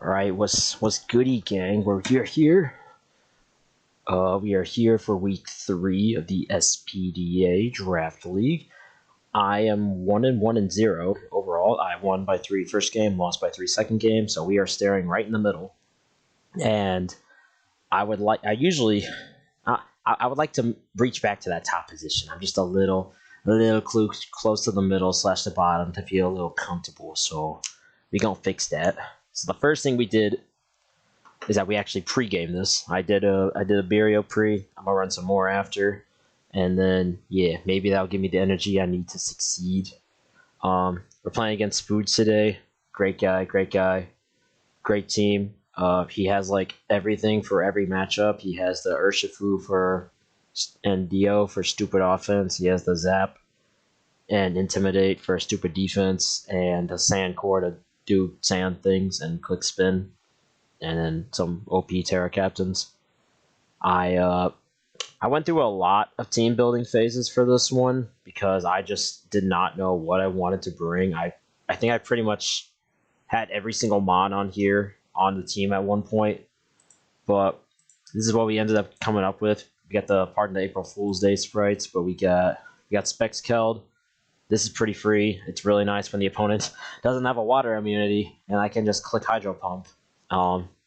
Alright, what's goody, gang? We're here. We are here for week 3 of the SPDA Draft League. I am 1-1-0 overall. I won by 3 first game, lost by 3 second game, so we are staring right in the middle. And I would like to reach back to that top position. I'm just a little close to the middle / the bottom to feel a little comfortable. So we gonna fix that. So the first thing we did is that we actually pre-gamed this. I did a Barrio pre. I'm gonna run some more after, and then yeah, maybe that'll give me the energy I need to succeed. We're playing against Spoods today. Great guy, great team. He has like everything for every matchup. He has the Urshifu and Dio for stupid offense. He has the Zap and Intimidate for stupid defense, and the Sand Core to do sand things and click spin, and then some OP Terra Captains. I went through a lot of team building phases for this one because I just did not know what I wanted to bring. I think I pretty much had every single mon on here on the team at one point, but this is what we ended up coming up with. We got the Pardon the April Fool's Day sprites, but we got Specs Keld. This is pretty free. It's really nice when the opponent doesn't have a water immunity, and I can just click Hydro Pump.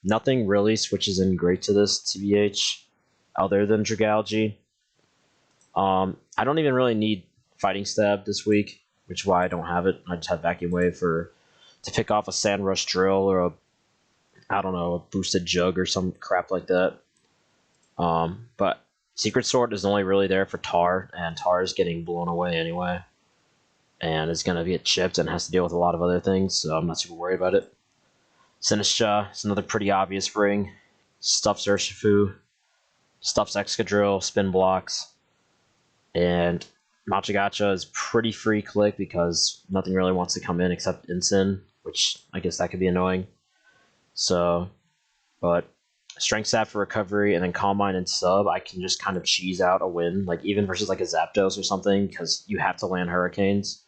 Nothing really switches in great to this, TBH, other than Dragalge. I don't even really need Fighting Stab this week, which is why I don't have it. I just have Vacuum Wave to pick off a Sand Rush Drill or a boosted Jug or some crap like that. But Secret Sword is only really there for Tar, and Tar is getting blown away anyway. And it's going to get chipped and has to deal with a lot of other things, so I'm not super worried about it. Sinistra is another pretty obvious ring. Stuffs Urshifu, stuffs Excadrill, spin blocks. And Machagacha is pretty free click because nothing really wants to come in except Incin, which I guess that could be annoying. So, but Strength Sap for recovery, and then Calm Mind and Sub, I can just kind of cheese out a win, like even versus like a Zapdos or something, because you have to land Hurricanes.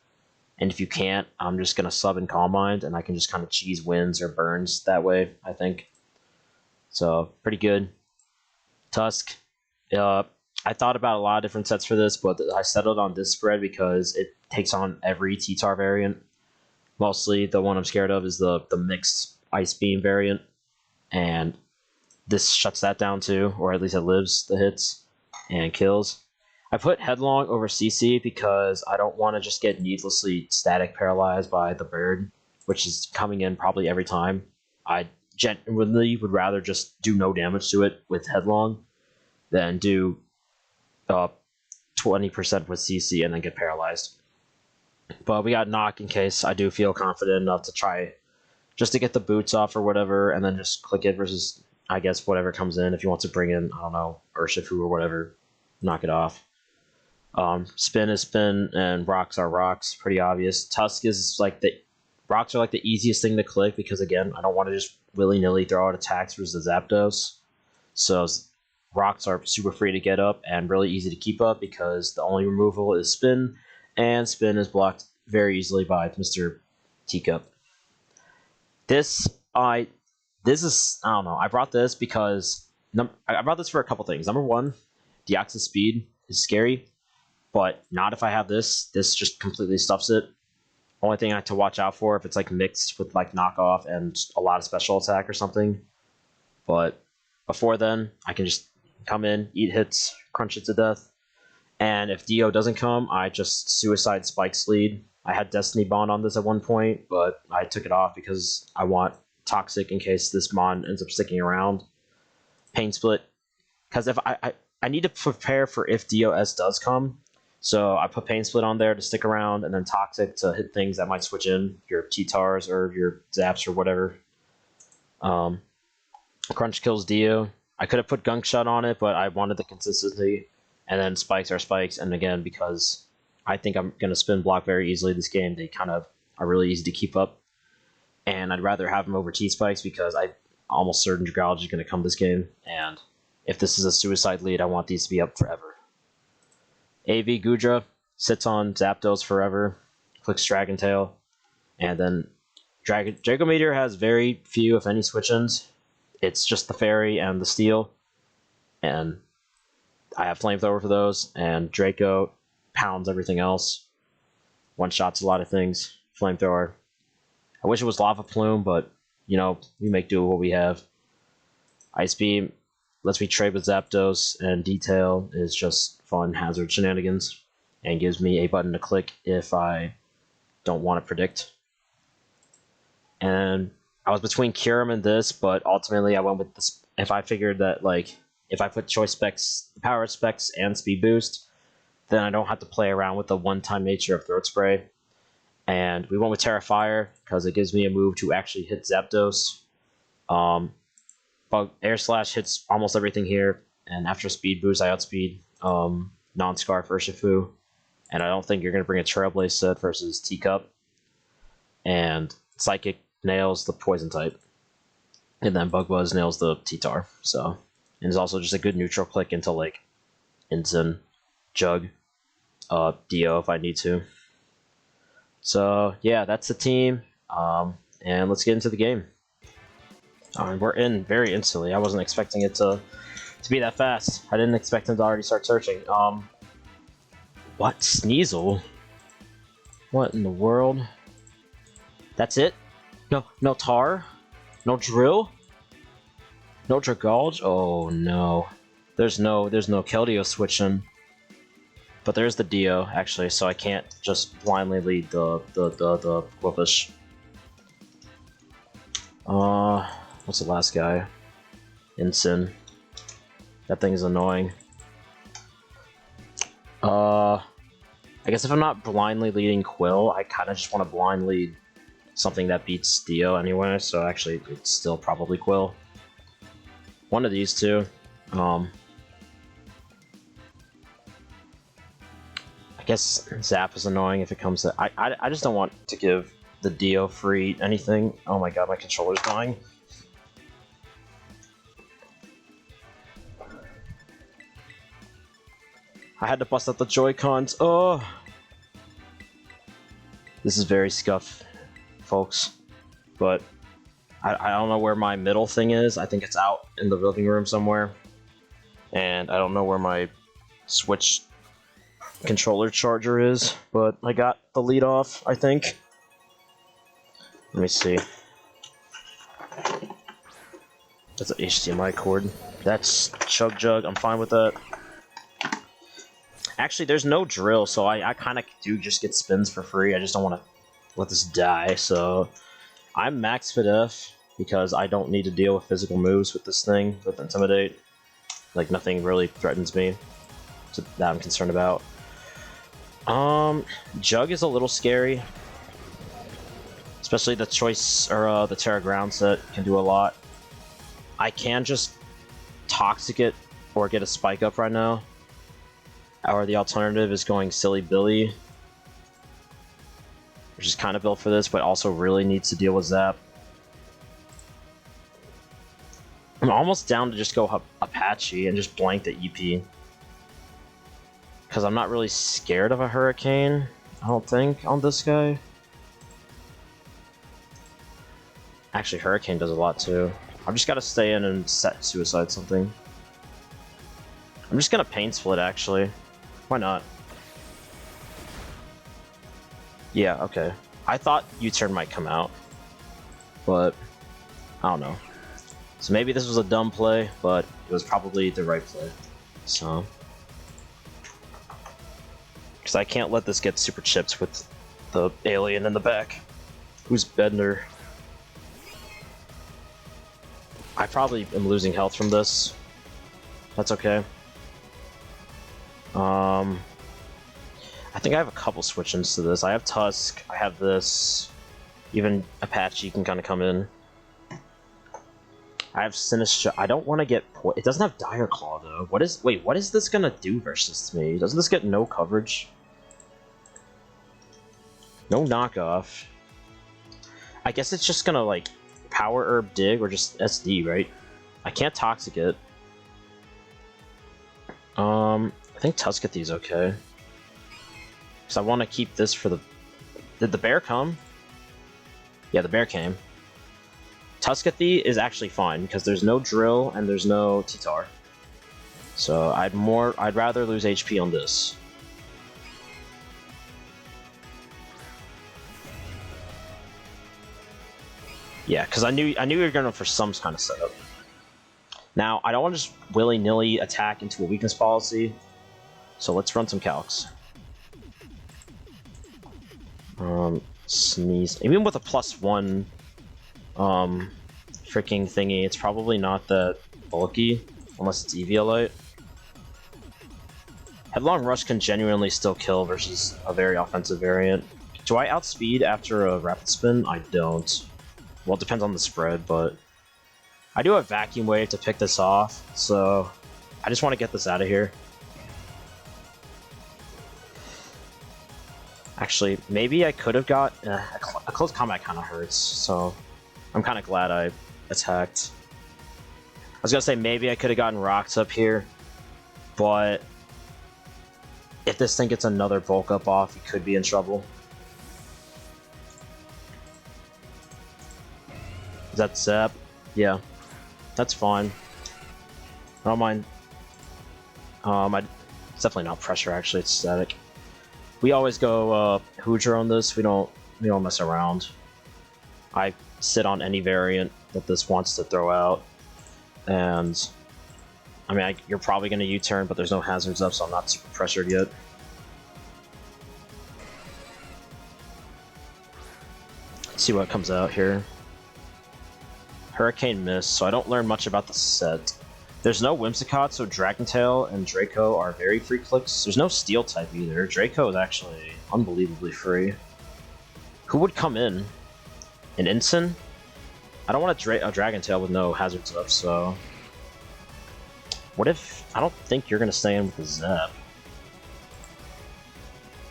And if you can't, I'm just going to sub and Calm Mind, and I can just kind of cheese wins or burns that way, I think. So, pretty good. Tusk. I thought about a lot of different sets for this, but I settled on this spread because it takes on every T-Tar variant. Mostly, the one I'm scared of is the mixed Ice Beam variant. And this shuts that down too, or at least it lives the hits and kills. I put Headlong over CC because I don't want to just get needlessly static paralyzed by the bird, which is coming in probably every time. I genuinely would rather just do no damage to it with Headlong than do 20% with CC and then get paralyzed. But we got Knock in case I do feel confident enough to try just to get the boots off or whatever, and then just click it versus, I guess, whatever comes in. If you want to bring in, I don't know, Urshifu or whatever, knock it off. Spin is spin, and rocks are rocks. Pretty obvious. Tusk is like rocks are like the easiest thing to click because, again, I don't want to just willy-nilly throw out attacks versus Zapdos. So rocks are super free to get up and really easy to keep up because the only removal is spin, and spin is blocked very easily by Mr. Teacup. This is, I don't know, I brought this because I brought this for a couple things. Number one, Deoxys Speed is scary, but not if I have this. This just completely stuffs it. Only thing I have to watch out for if it's like mixed with like knockoff and a lot of special attack or something. But before then, I can just come in, eat hits, crunch it to death. And if Dio doesn't come, I just Suicide Spikes lead. I had Destiny Bond on this at one point, but I took it off because I want Toxic in case this Mon ends up sticking around. Pain Split, because if I need to prepare for if DOS does come, so I put Pain Split on there to stick around, and then Toxic to hit things that might switch in, your T-Tars or your Zaps or whatever. Crunch kills Dio. I could have put Gunk Shot on it, but I wanted the consistency, and then Spikes are Spikes, and again, because I think I'm going to spin block very easily this game, they kind of are really easy to keep up. And I'd rather have them over T-Spikes because I'm almost certain Dragalge is going to come this game. And if this is a suicide lead, I want these to be up forever. AV GOODRA sits on Zapdos forever, clicks Dragon Tail, and then Draco Meteor has very few, if any, switch-ins. It's just the Fairy and the Steel, and I have Flamethrower for those, and Draco pounds everything else. One-shots a lot of things. Flamethrower. I wish it was Lava Plume, but, you know, we make do with what we have. Ice Beam lets me trade with Zapdos, and Detail is just fun hazard shenanigans, and gives me a button to click if I don't want to predict. And I was between Kyurem and this, but ultimately I went with this. If I figured that, like, if I put choice specs, power specs, and speed boost, then I don't have to play around with the one-time nature of Throat Spray. And we went with Terra Fire because it gives me a move to actually hit Zapdos. But Air Slash hits almost everything here, and after speed boost, I outspeed Non-Scarf Urshifu. And I don't think you're going to bring a Trailblaze set versus Teacup. And Psychic nails the Poison type. And then Bug Buzz nails the T-Tar. So, and it's also just a good neutral click into, like, Ensign, Jug, Dio if I need to. So, yeah, that's the team. And let's get into the game. We're in very instantly. I wasn't expecting it to be that fast. I didn't expect him to already start searching. What? Sneasel? What in the world? That's it? No Tar? No Drill? No Dragulge? Oh no. There's no Keldeo switching. But there's the Dio, actually, so I can't just blindly lead the Quilfish. What's the last guy? Ensign. That thing's annoying. I guess if I'm not blindly leading Quill, I kind of just want to blind lead something that beats Dio anyway, so actually it's still probably Quill. One of these two. I guess Zap is annoying if it comes to... I just don't want to give the Dio free anything. Oh my god, my controller's dying. I had to bust out the Joy-Cons. Oh! This is very scuff, folks. But I don't know where my middle thing is. I think it's out in the living room somewhere. And I don't know where my Switch controller charger is. But I got the lead off, I think. Let me see. That's an HDMI cord. That's Chug Jug. I'm fine with that. Actually, there's no drill, so I kind of do just get spins for free. I just don't want to let this die, so I'm max fit F because I don't need to deal with physical moves with this thing, with Intimidate. Like, nothing really threatens me that I'm concerned about. Jug is a little scary. Especially the choice, or the Terra Ground set can do a lot. I can just Toxic it or get a Spike Up right now. Or the alternative is going Silly Billy, which is kind of built for this, but also really needs to deal with Zap. I'm almost down to just go Apache and just blank the EP. Because I'm not really scared of a Hurricane, I don't think, on this guy. Actually, Hurricane does a lot too. I've just got to stay in and set Suicide something. I'm just going to Pain Split, actually. Why not? Yeah, okay. I thought U-turn might come out, but I don't know. So maybe this was a dumb play, but it was probably the right play. So, because I can't let this get super chipped with the alien in the back. Who's Bender? I probably am losing health from this. That's okay. I think I have a couple switch-ins to this. I have Tusk, I have this, even Apache can kind of come in. I have Sinister. I don't want to get... It doesn't have Dire Claw, though. Wait, what is this gonna do versus me? Doesn't this get no coverage? No knockoff. I guess it's just gonna, like, Power Herb Dig or just SD, right? I can't Toxic it. I think Tusk at these okay. Because I want to keep this for the... Did the bear come? Yeah, the bear came. Tuscathy is actually fine because there's no drill and there's no T-Tar. So I'd rather lose HP on this. Yeah, because I knew you were going for some kind of setup. Now I don't want to just willy-nilly attack into a weakness policy, so let's run some calcs. Sneeze. Even with a +1, freaking thingy, it's probably not that bulky unless it's Eviolite. Headlong Rush can genuinely still kill versus a very offensive variant. Do I outspeed after a Rapid Spin? I don't. Well, it depends on the spread, but I do have Vacuum Wave to pick this off, so I just want to get this out of here. Actually, maybe I could have got... a close combat kind of hurts, so I'm kind of glad I attacked. I was going to say maybe I could have gotten rocks up here, but if this thing gets another bulk up off, it could be in trouble. Is that Zap? Yeah, that's fine. I don't mind. It's definitely not pressure, actually, it's static. We always go HISUIAN on this. We don't mess around. I sit on any variant that this wants to throw out, and I mean you're probably going to U-turn, but there's no hazards up, so I'm not super pressured yet. Let's see what comes out here. Hurricane Miss, so I don't learn much about the set. There's no Whimsicott, so Dragon Tail and Draco are very free clicks. There's no Steel type either. Draco is actually unbelievably free. Who would come in? An Ensign? I don't want a Dragon Tail with no hazards up, so... What if... I don't think you're going to stay in with the Zap.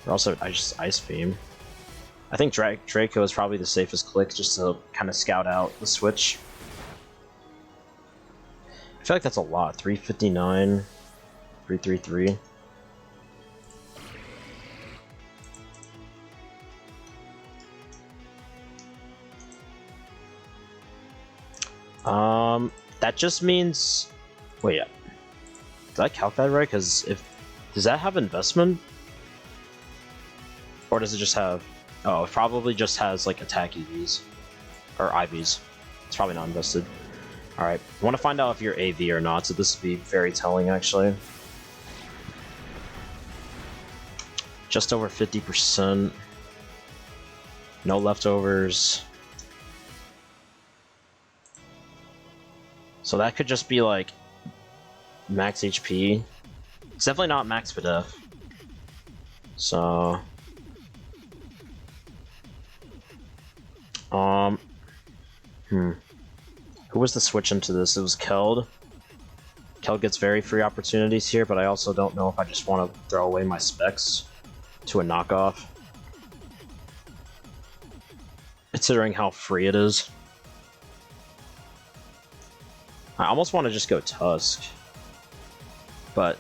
Or also, I just Ice Beam. I think Draco is probably the safest click, just to kind of scout out the switch. I feel like that's a lot. 359, 333. That just means... Wait, yeah. Did I calc that right? Because does that have investment? Or does it just have... Oh, it probably just has, like, attack EVs. Or IVs. It's probably not invested. Alright, I want to find out if you're AV or not, so this would be very telling, actually. Just over 50%. No leftovers. So that could just be, like, max HP. It's definitely not max SPDA. So... Who was the switch into this? It was Keld. Keld gets very free opportunities here, but I also don't know if I just want to throw away my specs to a knockoff. Considering how free it is. I almost want to just go Tusk. But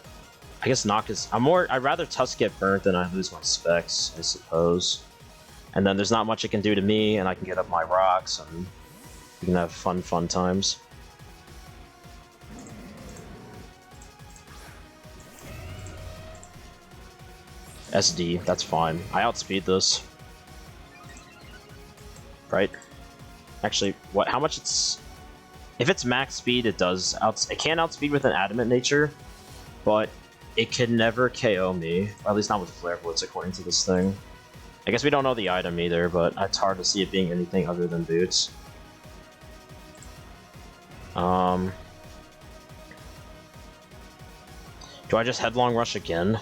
I guess Knock is... I'd rather Tusk get burnt than I lose my specs, I suppose. And then there's not much it can do to me, and I can get up my rocks, and we can have fun times. SD, that's fine. I outspeed this. Right? Actually, what? How much it's... If it's max speed, it does... It can outspeed with an Adamant nature, but it can never KO me. Or at least not with Flare Blitz, according to this thing. I guess we don't know the item either, but it's hard to see it being anything other than boots. Do I just Headlong Rush again?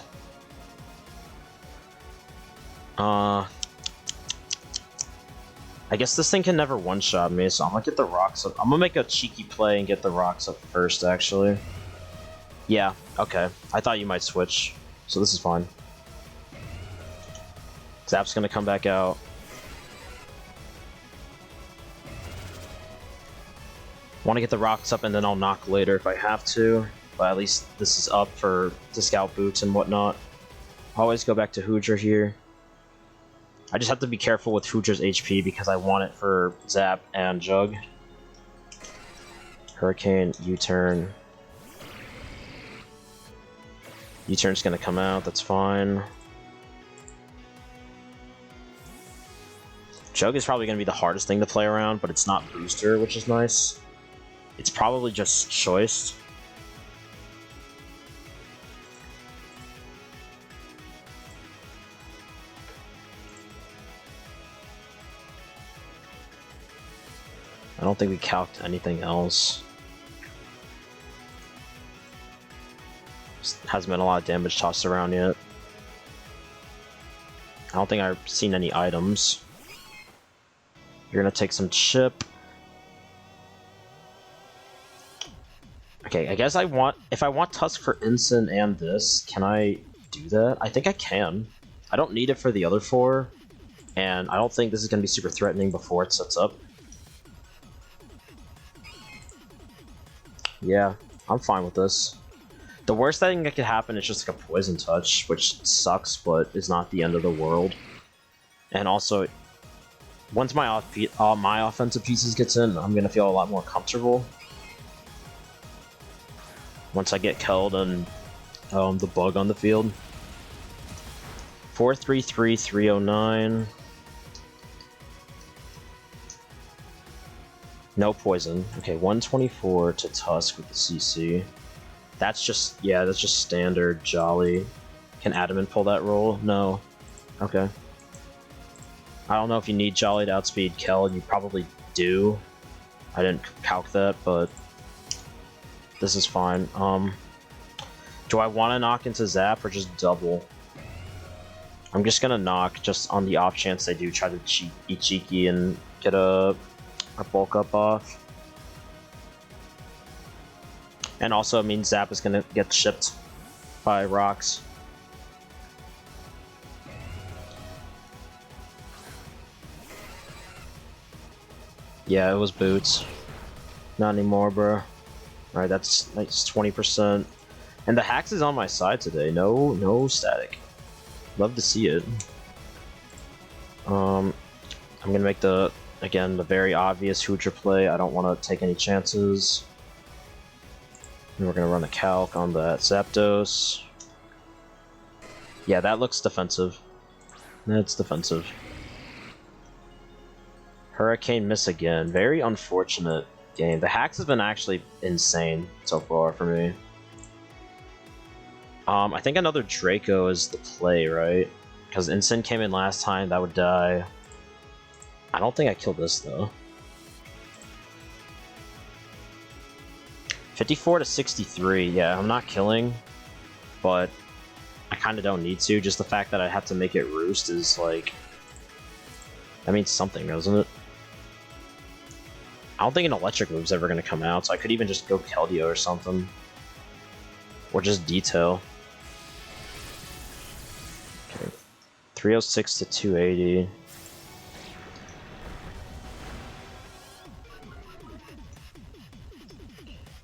I guess this thing can never one-shot me, so I'm gonna get the rocks up. I'm gonna make a cheeky play and get the rocks up first, actually. Yeah, okay. I thought you might switch, so this is fine. Zap's gonna come back out. Want to get the rocks up and then I'll knock later if I have to. But at least this is up to scout boots and whatnot. Always go back to HISUIAN here. I just have to be careful with Hoodra's HP because I want it for Zap and Jug. Hurricane, U-turn. U-turn's gonna come out, that's fine. Jug is probably gonna be the hardest thing to play around, but it's not booster, which is nice. It's probably just choice. I don't think we calced anything else. Hasn't been a lot of damage tossed around yet. I don't think I've seen any items. You're gonna take some chip. Okay, I guess if I want Tusk for Ensign and this, can I do that? I think I can. I don't need it for the other 4, and I don't think this is gonna be super threatening before it sets up. Yeah, I'm fine with this. The worst thing that could happen is just like a Poison Touch, which sucks, but is not the end of the world. And also, once my offensive pieces gets in, I'm gonna feel a lot more comfortable. Once I get killed and the bug on the field. 433, 309. No poison. Okay, 124 to Tusk with the CC. That's just, yeah, that's just standard Jolly. Can Adamant pull that roll? No. Okay. I don't know if you need Jolly to outspeed Kel. You probably do. I didn't calc that, but this is fine. Do I want to knock into Zap or just double? I'm just gonna knock just on the off chance they do try to be cheeky and get a bulk up off. And also it means Zap is gonna get shipped by rocks. Yeah, it was boots. Not anymore, bro. Alright, that's 20%. And the Hax is on my side today. No static. Love to see it. I'm gonna make the very obvious Hoodra play. I don't want to take any chances. And we're gonna run a calc on that Zapdos. Yeah, that looks defensive. That's defensive. Hurricane miss again. Very unfortunate game. The Hax has been actually insane so far for me. I think another Draco is the play, right? Because Ensign came in last time, that would die. I don't think I killed this though. 54 to 63, yeah, I'm not killing, but I kind of don't need to. Just the fact that I have to make it roost is like, that means something, doesn't it? I don't think an electric move's ever going to come out, so I could even just go Keldeo or something. Or just Detail. Okay. 306 to 280.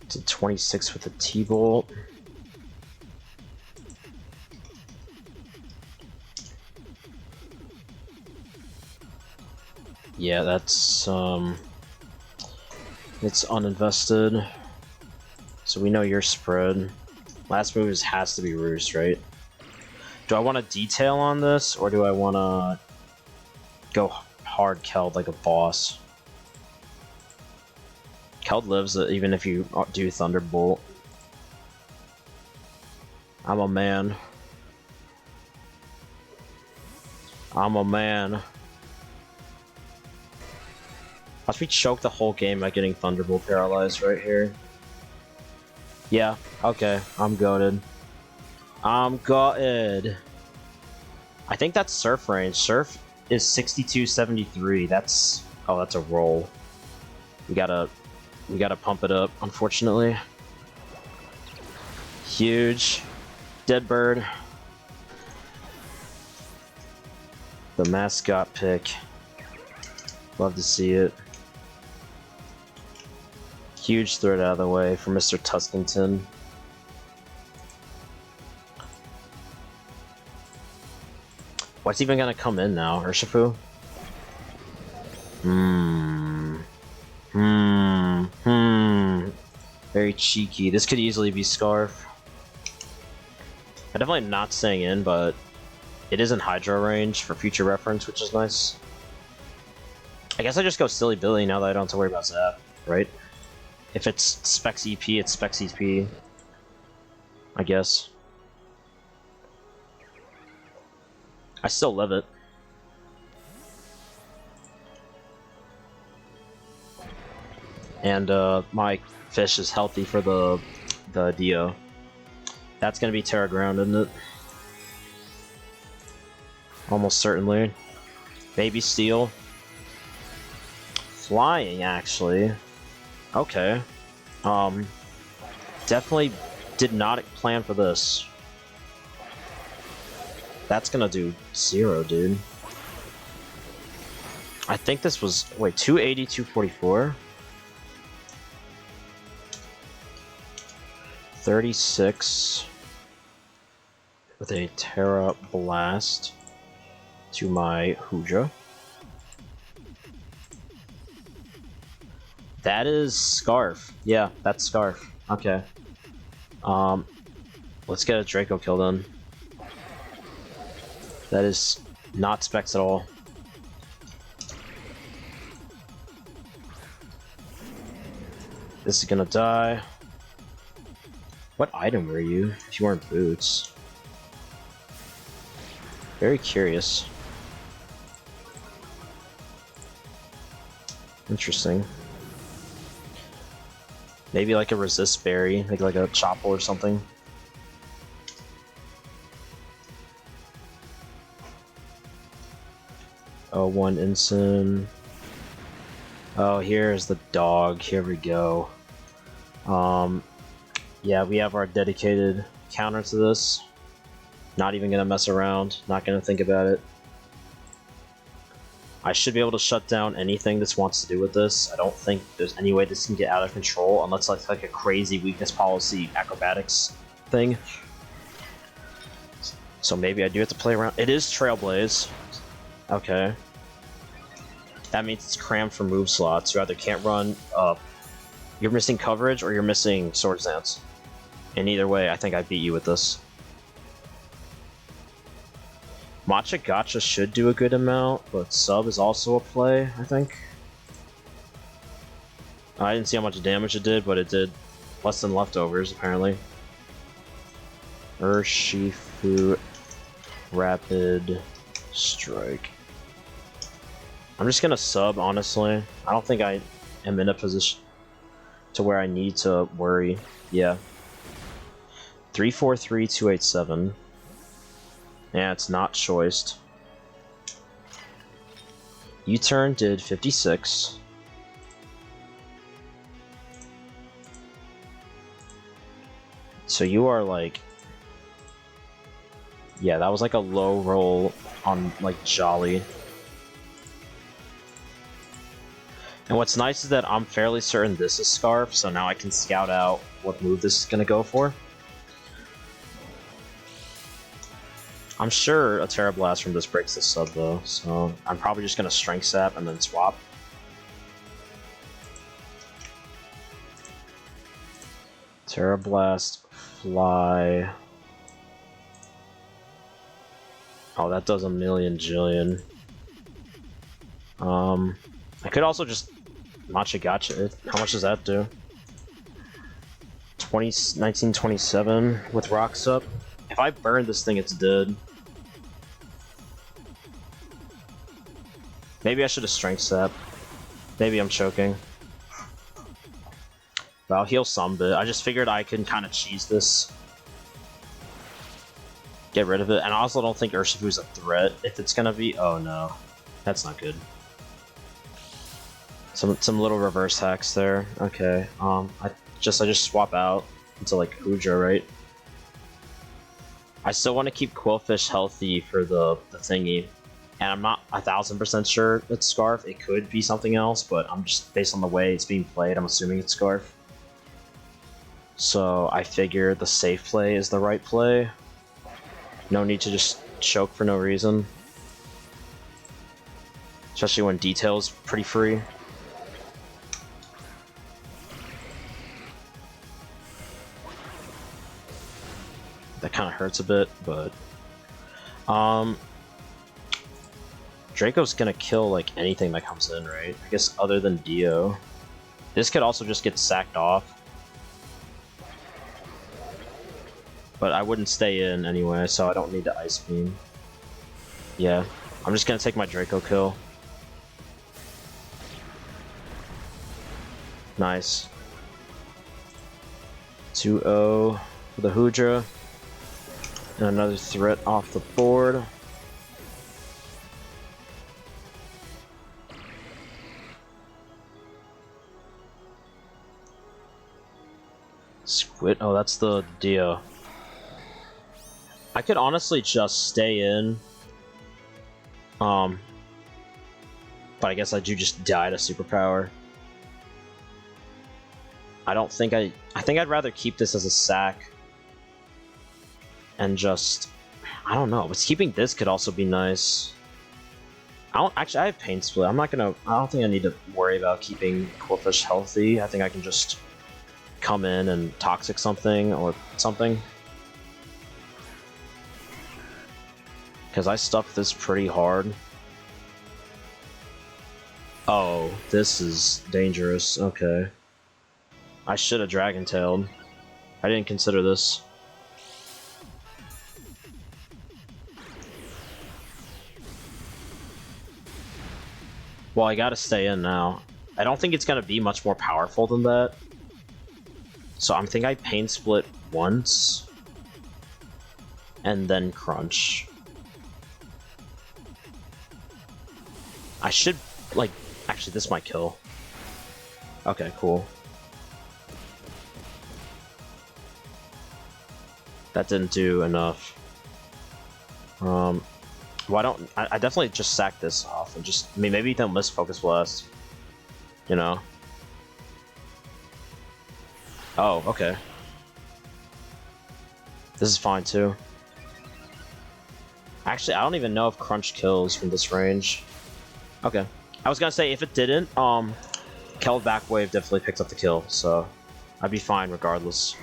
To 26 with a T-Bolt. Yeah, that's it's uninvested. So we know your spread. Last move has to be Roost, right? Do I want to Detail on this, or do I want to go hard Keld like a boss? Keld lives even if you do Thunderbolt. I'm a man. I'm a man. Watch me choke the whole game by getting Thunderbolt paralyzed right here. Yeah, okay, I'm goated. I'm gutted. I think that's Surf range. Surf is 62-73. That's that's a roll. We gotta pump it up, unfortunately. Huge. Dead bird. The mascot pick. Love to see it. Huge threat out of the way for Mr. Tuskington. What's even gonna come in now? Urshifu? Very cheeky. This could easily be Scarf. I'm definitely not staying in, but it is in Hydro range for future reference, which is nice. I guess I just go Silly Billy now that I don't have to worry about Zap, right? If it's Specs EP, it's Specs EP. I guess. I still live it. And my fish is healthy for the Dio. That's gonna be Terra Ground, isn't it? Almost certainly. Maybe Steel. Flying, actually. Okay. Definitely did not plan for this. That's gonna do 0, dude. I think this was... Wait, 280, 244? 36 with a Terra Blast to my HISUIAN. That is Scarf. Yeah, that's Scarf. Okay. Let's get a Draco kill done. That is not Specs at all. This is gonna die. What item were you, if you weren't boots? Very curious. Interesting. Maybe like a resist berry, like a Chopple or something. Oh, 1 Ensign. Oh, here's the dog. Here we go. Yeah, we have our dedicated counter to this. Not even gonna mess around. Not gonna think about it. I should be able to shut down anything this wants to do with this. I don't think there's any way this can get out of control unless it's like a crazy weakness policy acrobatics thing. So maybe I do have to play around. It is Trailblaze. Okay. That means it's crammed for move slots. You either can't run you're missing coverage or you're missing Swords Dance. And either way, I think I beat you with this. Matcha Gotcha should do a good amount, but Sub is also a play, I think. I didn't see how much damage it did, but it did less than leftovers, apparently. Urshifu Rapid Strike. I'm just gonna sub, honestly. I don't think I am in a position to where I need to worry. Yeah. 343287. Yeah, it's not choiced. U-turn did 56. So you are like... Yeah, that was like a low roll on like Jolly. And what's nice is that I'm fairly certain this is Scarf, so now I can scout out what move this is going to go for. I'm sure a Terra Blast from this breaks the sub though, so I'm probably just going to Strength Sap and then swap. Terra Blast, Fly. Oh, that does a million jillion. I could also just Matcha Gotcha. How much does that do? 1927 with Rocks up. If I burn this thing, it's dead. Maybe I should have Strength Sap. Maybe I'm choking. But I'll heal some bit. I just figured I can kind of cheese this. Get rid of it. And I also don't think Urshifu's a threat. If it's gonna be... Oh no. That's not good. Some little reverse hacks there. Okay. I just swap out into like GOODRA, right? I still want to keep Quillfish healthy for the thingy. And I'm not 1000% sure it's Scarf. It could be something else, but I'm just, based on the way it's being played, I'm assuming it's Scarf. So I figure the safe play is the right play. No need to just choke for no reason. Especially when detail's pretty free. That kind of hurts a bit, but Draco's gonna kill like anything that comes in, right? I guess other than Dio. This could also just get sacked off. But I wouldn't stay in anyway, so I don't need to Ice Beam. Yeah, I'm just gonna take my Draco kill. Nice. 2-0 for the GOODRA. And another threat off the board. Squid. Oh, that's the Dio. I could honestly just stay in. But I guess I do just die to superpower. I don't think I think I'd rather keep this as a sack. And just, I don't know, but keeping this could also be nice. I have Pain Split. I don't think I need to worry about keeping Qwilfish healthy. I think I can just come in and Toxic something or something. Because I stuffed this pretty hard. Oh, this is dangerous. Okay. I should have Dragon Tailed. I didn't consider this. Well, I gotta stay in now. I don't think it's gonna be much more powerful than that. So I think I Pain Split once. And then Crunch. I should, like, actually this might kill. Okay, cool. That didn't do enough. Why don't I definitely just sack this off and just, I mean, maybe they'll miss Focus Blast, you know? Oh, okay. This is fine too. Actually, I don't even know if Crunch kills from this range. Okay. I was gonna say if it didn't, Kel Back Wave definitely picks up the kill, so I'd be fine regardless.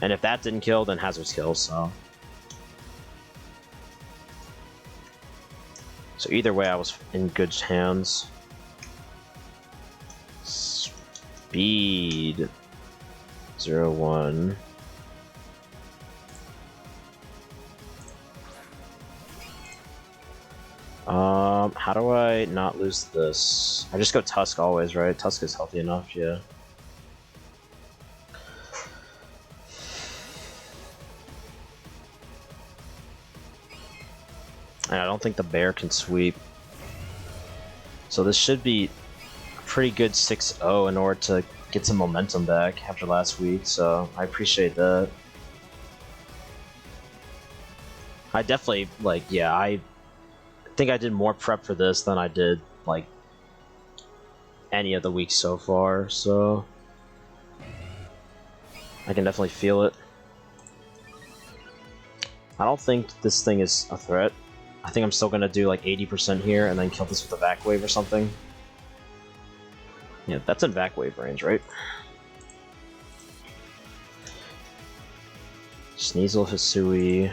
And if that didn't kill, then Hazard's kills, so. So either way, I was in good hands. Speed 0-1. How do I not lose this? I just go Tusk always, right? Tusk is healthy enough, yeah. And I don't think the bear can sweep. So this should be a pretty good 6-0 in order to get some momentum back after last week, so I appreciate that. I definitely, like, yeah, I think I did more prep for this than I did, like, any of the weeks so far, so I can definitely feel it. I don't think this thing is a threat. I think I'm still gonna do like 80% here and then kill this with a Vac Wave or something. Yeah, that's in Vac Wave range, right? Sneasel Hisui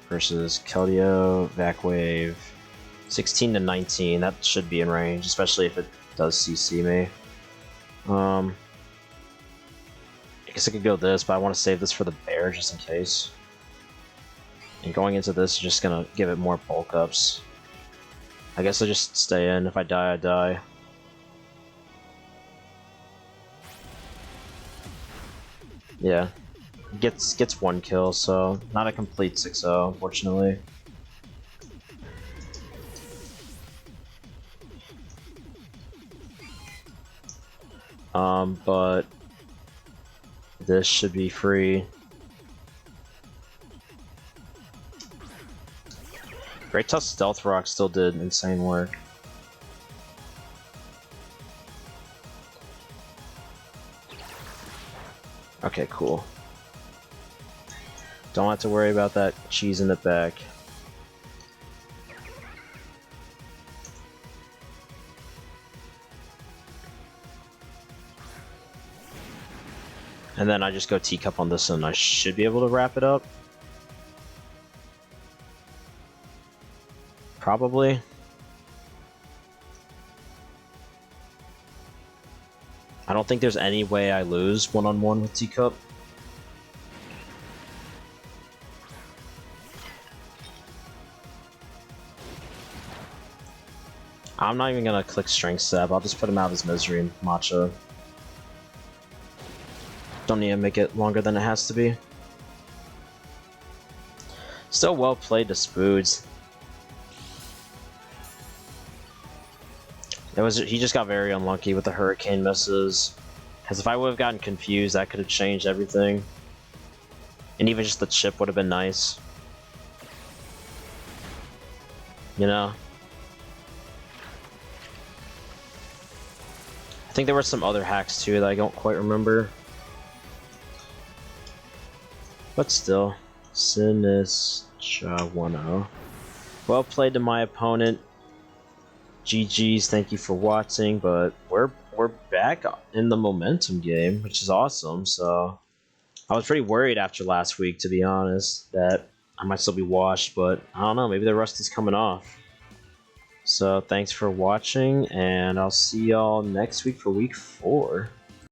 versus Keldeo, Vac Wave. 16 to 19, that should be in range, especially if it does CC me. I guess I could go this, but I want to save this for the bear just in case. And going into this is just gonna give it more bulk ups. I guess I just stay in. If I die, I die. Yeah. Gets one kill, so not a complete 6-0, unfortunately. But this should be free. Great Tusk Stealth Rock still did insane work. Okay, cool. Don't have to worry about that cheese in the back. And then I just go teacup on this and I should be able to wrap it up. Probably. I don't think there's any way I lose one-on-one with teacup. I'm not even gonna click strength stab. I'll just put him out of his misery and matcha. Don't need to make it longer than it has to be. Still well played to Spoods. He just got very unlucky with the hurricane misses. Because if I would have gotten confused, that could have changed everything. And even just the chip would have been nice. You know? I think there were some other hacks too that I don't quite remember. But still, Sinistra 1-0. Well played to my opponent. GG's, thank you for watching, but we're back in the momentum game, which is awesome. So I was pretty worried after last week, to be honest, that I might still be washed, but I don't know, maybe the rust is coming off. So thanks for watching, and I'll see y'all next week for week 4.